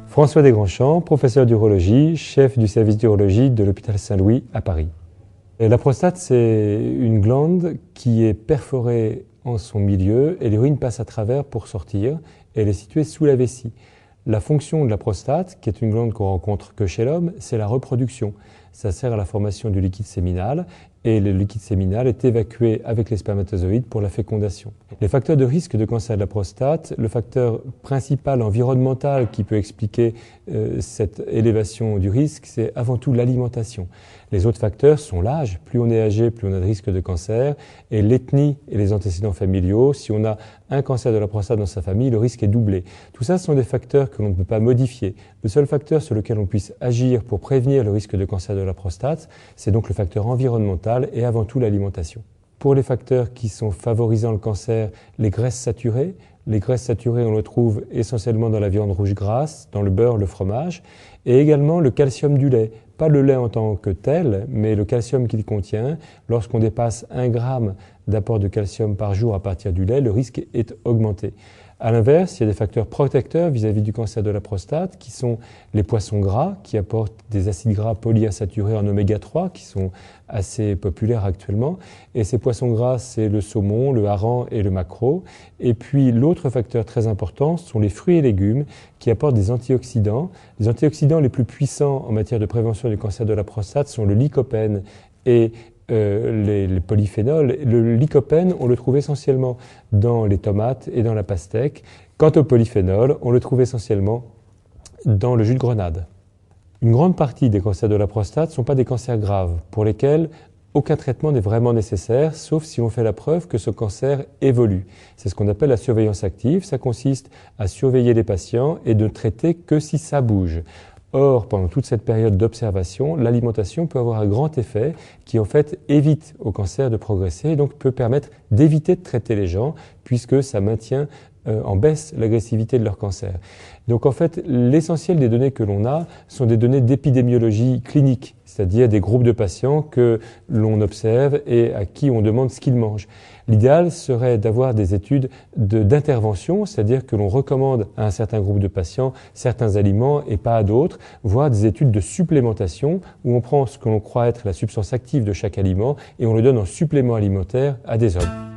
François Desgrandchamps, professeur d'urologie, chef du service d'urologie de l'hôpital Saint-Louis à Paris. Et la prostate, c'est une glande qui est perforée en son milieu et l'urine passe à travers pour sortir. Et elle est située sous la vessie. La fonction de la prostate, qui est une glande qu'on rencontre que chez l'homme, c'est la reproduction. Ça sert à la formation du liquide séminal et le liquide séminal est évacué avec les spermatozoïdes pour la fécondation. Les facteurs de risque de cancer de la prostate, le facteur principal environnemental qui peut expliquer cette élévation du risque, c'est avant tout l'alimentation. Les autres facteurs sont l'âge. Plus on est âgé, plus on a de risque de cancer. Et l'ethnie et les antécédents familiaux. Si on a un cancer de la prostate dans sa famille, le risque est doublé. Tout ça, ce sont des facteurs que l'on ne peut pas modifier. Le seul facteur sur lequel on puisse agir pour prévenir le risque de cancer de la prostate, c'est donc le facteur environnemental et avant tout l'alimentation. Pour les facteurs qui sont favorisant le cancer, les graisses saturées. Les graisses saturées, on le trouve essentiellement dans la viande rouge grasse, dans le beurre, le fromage, et également le calcium du lait. Pas le lait en tant que tel, mais le calcium qu'il contient. Lorsqu'on dépasse 1 gramme d'apport de calcium par jour à partir du lait, le risque est augmenté. À l'inverse, il y a des facteurs protecteurs vis-à-vis du cancer de la prostate qui sont les poissons gras qui apportent des acides gras polyinsaturés en oméga 3 qui sont assez populaires actuellement. Et ces poissons gras, c'est le saumon, le hareng et le maquereau. Et puis l'autre facteur très important sont les fruits et légumes qui apportent des antioxydants. Les antioxydants les plus puissants en matière de prévention du cancer de la prostate sont le lycopène et les polyphénols. Le lycopène, on le trouve essentiellement dans les tomates et dans la pastèque. Quant au polyphénol, on le trouve essentiellement dans le jus de grenade. Une grande partie des cancers de la prostate ne sont pas des cancers graves, pour lesquels aucun traitement n'est vraiment nécessaire, sauf si on fait la preuve que ce cancer évolue. C'est ce qu'on appelle la surveillance active. Ça consiste à surveiller les patients et de traiter que si ça bouge. Or, pendant toute cette période d'observation, l'alimentation peut avoir un grand effet qui en fait évite au cancer de progresser et donc peut permettre d'éviter de traiter les gens puisque ça maintient en baisse l'agressivité de leur cancer. Donc en fait, l'essentiel des données que l'on a sont des données d'épidémiologie clinique, c'est-à-dire des groupes de patients que l'on observe et à qui on demande ce qu'ils mangent. L'idéal serait d'avoir des études d'intervention, c'est-à-dire que l'on recommande à un certain groupe de patients certains aliments et pas à d'autres, voire des études de supplémentation où on prend ce que l'on croit être la substance active de chaque aliment et on le donne en supplément alimentaire à des hommes.